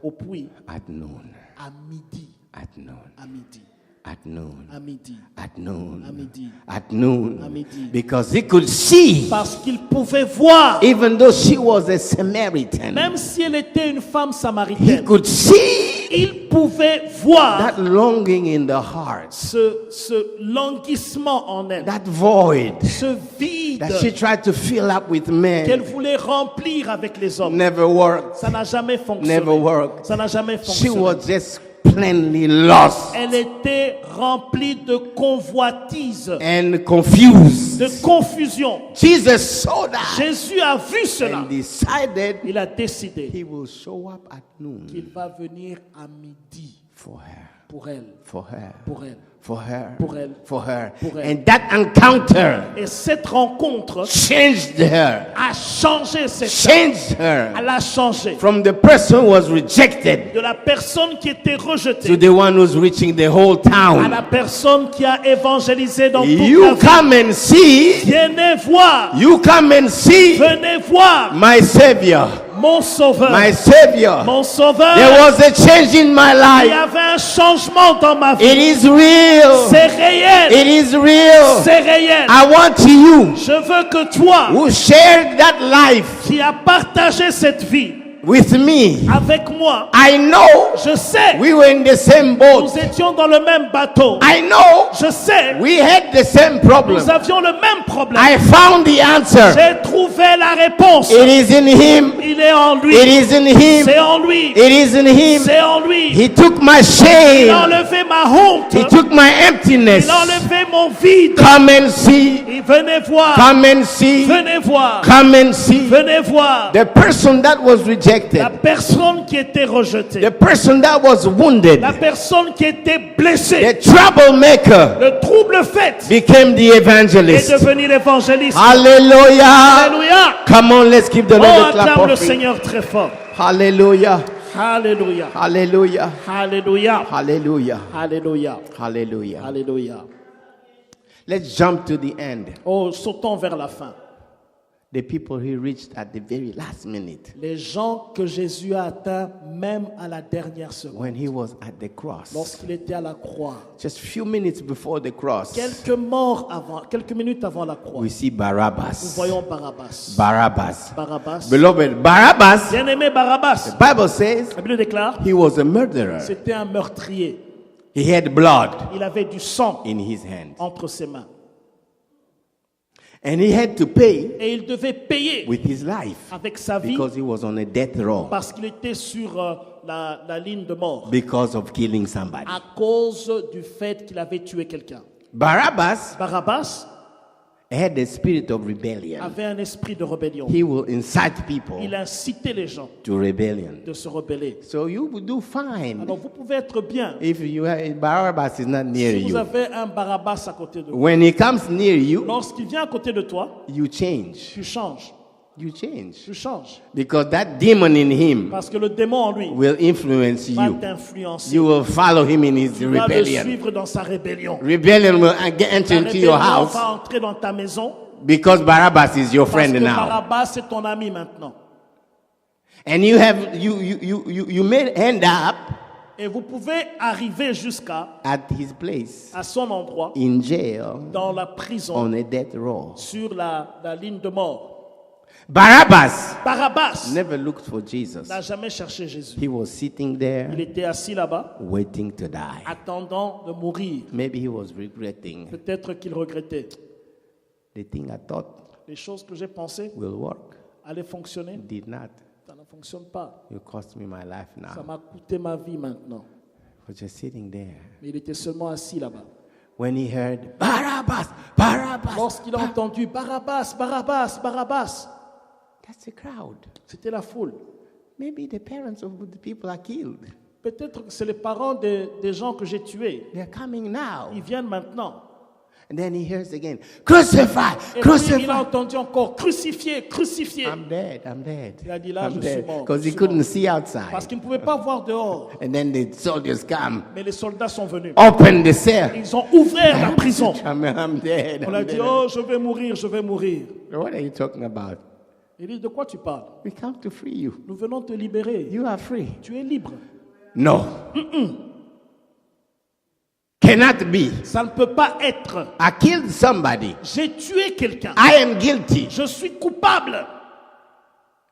au puits at noon. à midi. At noon. À midi. At noon. À midi. At noon. À midi. At noon. À midi. Because he could see, Parce qu'il pouvait voir, even though she was a Samaritan, même si elle était une femme he samaritaine, could see il pouvait voir that longing in the heart, ce languissement en elle, that void ce vide that she tried to fill up with qu'elle men. voulait remplir avec les hommes. Never worked. Ça n'a jamais fonctionné. Never worked. Ça n'a jamais She fonctionné. was just plainly lost Elle était remplie de convoitise, and confused. de confusion. Jesus saw that Jésus a vu cela. and decided Il a décidé he will show up at noon qu'il va venir à midi for her, pour elle, for her, pour elle. for her, Pour elle. for her. Pour elle. And that encounter Et cette rencontre changed her, a changé cette femme. changed her Elle a changé. from the person who was rejected De la personne qui était to rejetée the one who's reaching the whole à la town. personne qui a évangélisé dans toute la You vie. come and see, Venez voir, you come and see venez voir my Savior, mon sauveur. my Savior. Mon sauveur, There was a change in my il y life. avait un changement dans ma vie. It is real. C'est réel. It is real. C'est réel. I want you Je veux que toi, who shared that life qui as partagé cette vie with me. avec moi, I know je sais, we were in the same boat. nous étions dans le même bateau. I know Je sais, we had the same problem. nous avions le même problème. I found the answer. J'ai trouvé la réponse. It is in him. Il est en lui. It is in him. C'est en lui. It is in him. C'est en lui. He took my Il a shame. enlevé ma honte. He took my emptiness. Il a enlevé mon vide. Come and see. Et venez voir. Come and see. Venez voir. Come and see. Venez voir. The person that was rejected. La personne qui était rejetée. The person that was wounded. La personne qui était blessée. The troublemaker Le trouble fait became the est evangelist. devenu l'évangéliste. Hallelujah. Alléluia. Come on, let's give the Oh, Lord a clap acclame le offering. Seigneur très fort. Hallelujah. Alléluia. Hallelujah. Alléluia. Hallelujah. Alléluia. Hallelujah. Alléluia. Let's jump to the end. Oh, sautons vers la fin. The people he reached at the very last minute Les gens que Jésus a atteints même à la dernière seconde. when he was at the cross. Lorsqu'il était à la croix. Just few minutes before the cross, Quelques minutes avant la croix. we see Nous Barabbas. voyons Barabbas. Barabbas. Barabbas. Beloved, Barabbas, Bien-aimé Barabbas. the Bible says La Bible déclare, he was a murderer. c'était un meurtrier. He had blood Il avait du sang in his hand. entre ses mains. And he had to pay Et il devait payer with his life avec sa vie because he was on a death row parce qu'il était sur la ligne de mort because of killing somebody. à cause du fait qu'il avait tué quelqu'un. Barabbas Barabbas had a spirit of rebellion. avait un esprit de rébellion. He will incite people Il incitait les gens to rebellion. de se rebeller. So you would do fine Alors vous pouvez être bien if Barabbas is not near si vous you. avez un Barabbas à côté de vous. When he comes near you, Lorsqu'il vient à côté de toi, you change. tu changes. You change. Tu changes. Because that demon in him Parce que le démon en lui will influence va you. t'influencer. You will follow him in his Tu vas le rebellion. suivre dans sa rébellion. Rebellion will enter La into rébellion your house va entrer dans ta maison because Barabbas is your parce friend que now. Barabbas est ton ami maintenant. And you may end up Et vous pouvez arriver jusqu'à at his place à son endroit in jail dans la prison on a death row. sur la ligne de mort. Barabbas Barabbas never looked for Jesus. n'a jamais cherché Jésus. He was sitting Il there était assis là-bas, waiting to die. attendant de mourir. Maybe he was regretting Peut-être qu'il regrettait. the thing I thought Les choses que j'ai pensées will work allaient fonctionner, did not. ça ne fonctionne pas. You cost me my life Ça now m'a coûté ma vie maintenant. for just sitting there. Mais il était seulement assis là-bas. When he heard Barabbas, Barabbas, Lorsqu'il a entendu Barabbas, Barabbas, Barabbas, that's the crowd. c'était la foule. Maybe the parents of the people are killed. Peut-être que c'est les parents des gens que j'ai tués. They're coming now. Ils viennent maintenant. And then he hears again, crucify, Et puis il a crucify. entendu encore crucifié, crucifié. I'm dead. Il a dit là, I'm je dead. suis mort. Because je he suis couldn't mort. see outside. Parce qu'ils ne pouvaient pas voir dehors. And then the soldiers come, Mais les soldats sont venus. open the cell. Ils ont ouvert la prison. I'm dead. On a I'm dit, dead. oh, je vais mourir, je vais mourir. What are you talking about? Il dit, de quoi tu parles? We come to free you. Nous venons te libérer. You are free. Tu es libre. No. Cannot be. Ça ne peut pas être. I killed somebody. J'ai tué quelqu'un. I am guilty. Je suis coupable.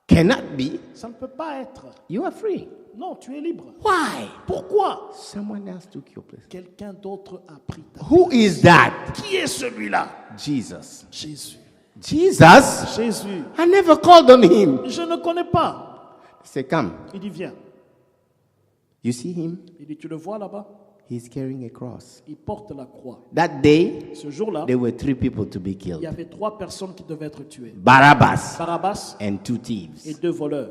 Cannot be. Ça ne peut pas être. You are free. Non, tu es libre. Why? Pourquoi? Someone else took your place. Quelqu'un d'autre a pris ta. Who is that? Qui est celui-là? Jesus. Jésus. Jesus? Jésus. I never called on him. Je ne connais pas. Say, come. Il dit, viens. You see him? Il dit, tu le vois là-bas? He's carrying a cross. Il porte la croix. That day, Ce jour-là, there were 3 people to be il y killed. avait 3 personnes qui devaient être tuées. Barabbas Barabbas and 2 et thieves. 2 voleurs.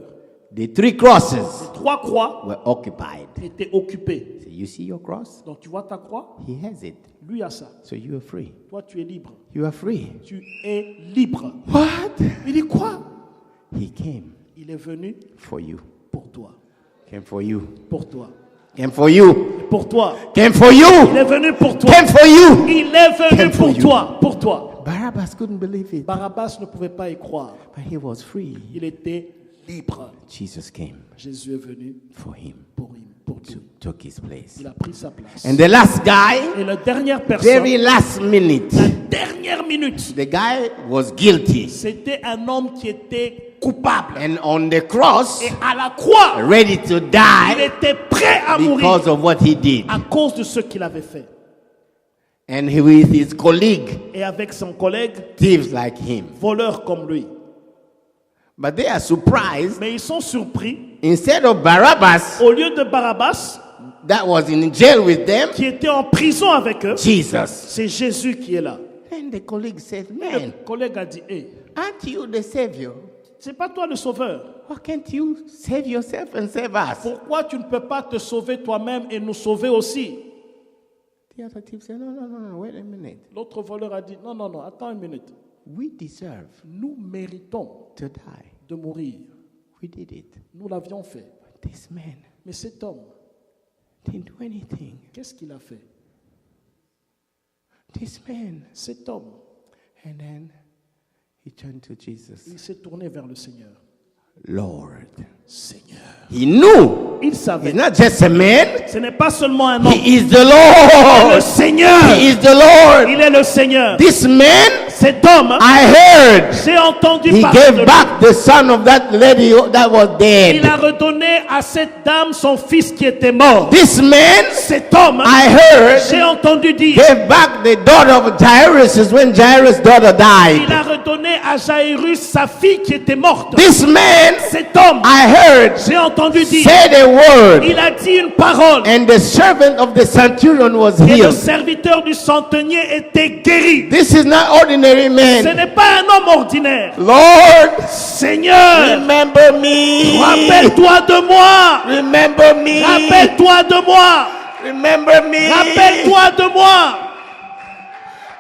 The 3 crosses Les 3 croix were occupied. étaient occupées. So you see your cross? Donc tu vois ta croix? He has it. Lui a ça. So you are free. Toi, tu es libre. You are free. Tu es libre. What? Il dit quoi? He came Il est venu for you. pour toi. Came for you. Pour toi. Came for you. Et pour toi. Came for Il you. est venu pour toi. Came for you. Il est venu Came for pour you. toi. Pour toi. Barabbas couldn't believe it, Barabbas ne pouvait pas y croire. but he was free. Il était libre. Jesus came Jésus est venu for him, pour lui. took his place. Il a pris sa place. And the last guy, Et la dernière personne, very last minute, la dernière minute, the guy was guilty. c'était un homme qui était coupable. And on the cross, Et à la croix, ready to il die était prêt à because mourir of what he did. à cause de ce qu'il avait fait. And he, with his colleague, Et avec son collègue, thieves like him. voleur comme lui. But they are surprised. Mais ils sont surpris. Instead of Barabbas, Au lieu de Barabbas, that was in jail with them, qui était en prison avec eux, Jesus. c'est Jésus qui est là. And the colleague said, Le man, collègue a dit, hey, aren't you the savior? c'est pas toi le sauveur. Why can't you save yourself and save us? Pourquoi tu ne peux pas te sauver toi-même et nous sauver aussi? The other thief said, no, wait a minute. L'autre voleur a dit, non, attends une minute. We deserve Nous méritons to die. de mourir. We did it. Nous l'avions fait. But this man Mais cet homme, didn't do anything. qu'est-ce qu'il a fait? This man. Cet homme, And then he turned to Jesus. il s'est tourné vers le Seigneur. Lord. Seigneur. He knew Il he's savait. not just a man. Ce n'est pas seulement un homme. He is the Le Lord. Seigneur. He is the Lord. Il est le Seigneur. This man, Cet homme, I heard, j'ai entendu he parler de gave lui. back the son of that lady that was Il dead. a redonné à cette dame son fils qui était mort. This man, Cet homme, I heard, j'ai entendu dire, gave back the daughter of Jairus when Jairus' daughter died. il a redonné à Jairus sa fille qui était morte. This man, Cet homme, I heard, j'ai entendu dire, said a word, il a dit une parole. and the servant of the centurion was Et le healed. serviteur du centenier était guéri. This is not ordinary Ce man. n'est pas un homme ordinaire. Lord, Seigneur, remember me. rappelle-toi de moi. Remember me. Rappelle-toi de moi. Remember me. Rappelle-toi de moi.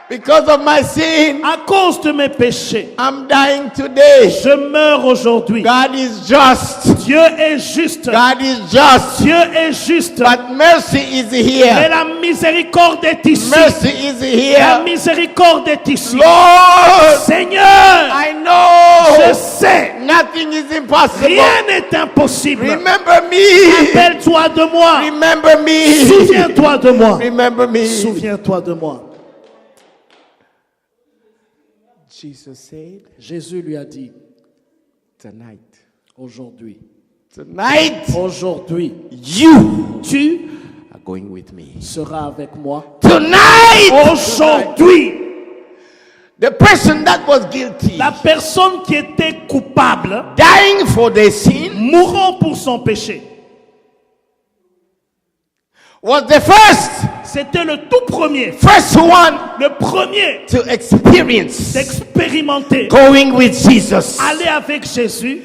Because of my sin, À cause de mes péchés, I'm dying today. je meurs aujourd'hui. God is just. Dieu est juste. God is just. Dieu est juste. But mercy is Et here. la miséricorde est ici. Mercy is La here. miséricorde est ici. Lord, Seigneur, I know je sais, nothing is impossible. rien n'est impossible. Remember me. Rappelle-toi de moi. Remember me. Souviens-toi de moi. Remember me. Souviens-toi de moi. Jesus said, Jésus lui a dit, tonight, aujourd'hui, you tu are going with me. seras avec moi. Tonight, Aujourd'hui, the person that was guilty, la personne qui était coupable, dying for their sin, mourant pour son péché, was the first c'était le tout premier, one le premier to experience d'expérimenter, going with Jesus, aller avec Jésus,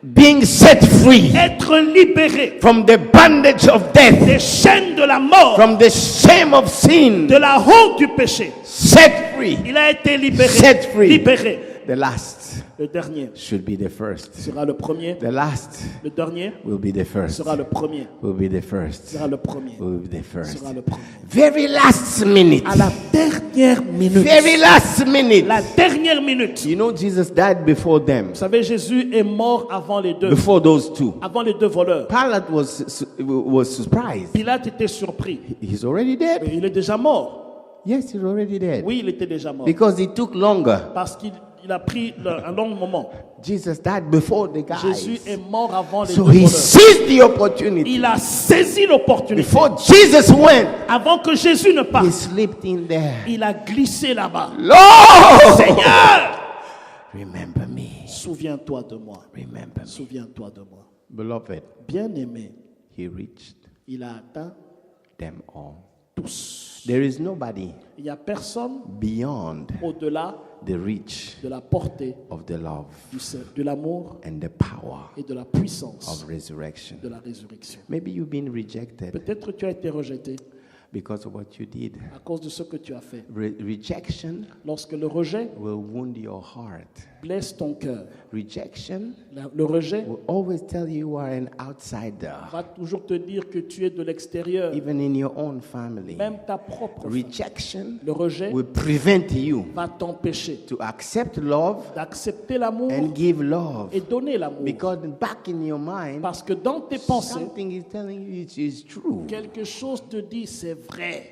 being set free être libéré from the bondage of death, des chaînes de la mort, from the shame of sin, de la honte du péché. set free. Il a été libéré. Set free. Libéré. The last Le dernier should be the first. sera le premier. The last Le dernier will be the first. sera le premier. Will be the first. Sera le premier. Will be the first. Sera le premier. Very last minute. À la dernière minute. Very last minute. La dernière minute. You know, Jesus died before them. Vous savez, Jésus est mort avant les deux. Before those two. Avant les deux voleurs. Pilate was surprised. Pilate était surpris. He's already dead. Mais il est déjà mort. Yes, he's already dead. Oui, il était déjà mort. Because it took longer. Parce qu'il a pris un long moment. Jesus died before the Jésus guys. est mort avant les So deux he voleurs. seized the opportunity. Il a saisi l'opportunité. Before Jesus went, Avant que Jésus ne he parte, slipped in there. il a glissé là-bas. Lord, Seigneur, remember me. souviens-toi de moi. Remember me. Souviens-toi de moi. Beloved, Bien-aimé, he reached Il a atteint them all. tous. There is nobody Il n'y a personne beyond au-delà the reach de la portée of the love de l'amour and the power et de la puissance of resurrection. de la résurrection. Maybe you've been rejected Peut-être tu as été rejeté because of what you did. à cause de ce que tu as fait. Rejection Lorsque le rejet will wound your heart. blesse ton cœur, Rejection le rejet will always tell you are an outsider, va toujours te dire que tu es de l'extérieur, even in your own family. même ta propre famille. Rejection Le rejet will prevent you va t'empêcher to accept love d'accepter l'amour and give love, et donner l'amour. because back in your mind, Parce que dans tes pensées, something is telling you it is true. quelque chose te dit c'est vrai.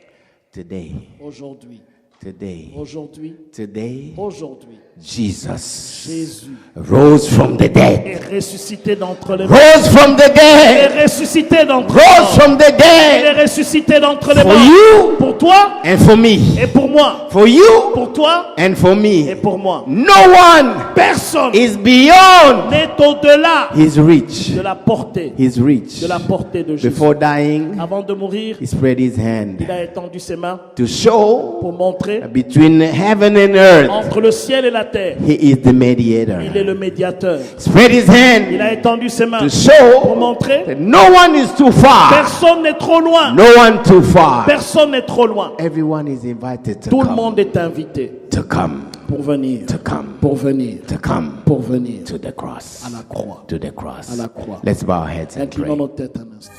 Today, Aujourd'hui, today, aujourd'hui, today, aujourd'hui, Jesus Jésus rose from the est dead. ressuscité d'entre les morts. Rose from the Il est dead. ressuscité d'entre les Rose morts. from the Il est dead. ressuscité d'entre les For morts. you Pour toi and for me. et pour moi. For you Pour toi and for et me. pour moi. No one Personne is beyond n'est au-delà his reach. de la portée, His reach. de la portée de Jésus. Before dying, Avant de mourir, he spread his hand il a étendu ses mains to show pour montrer that between heaven and earth, entre le ciel et la terre. he is the mediator. Il est le médiateur. Spread his Il a hand étendu ses mains to pour show montrer that no one is too far. personne n'est trop loin. No one too far. Personne n'est trop loin. Everyone is invited to Tout le come. monde est invité To come. pour venir, To come. pour venir, To come pour venir to the cross. à la croix. To the cross. À la croix. Let's bow our heads and Inclinons pray. nos têtes un instant.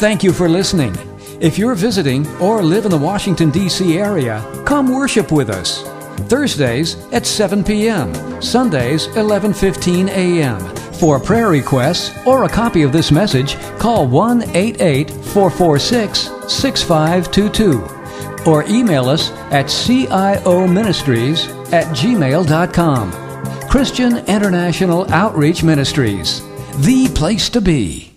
Thank you for listening. If you're visiting or live in the Washington, D.C. area, come worship with us. Thursdays at 7 p.m., Sundays 11:15 a.m. For prayer requests or a copy of this message, call 1-88-446-6522 or email us at cioministries@gmail.com. Christian International Outreach Ministries, the place to be.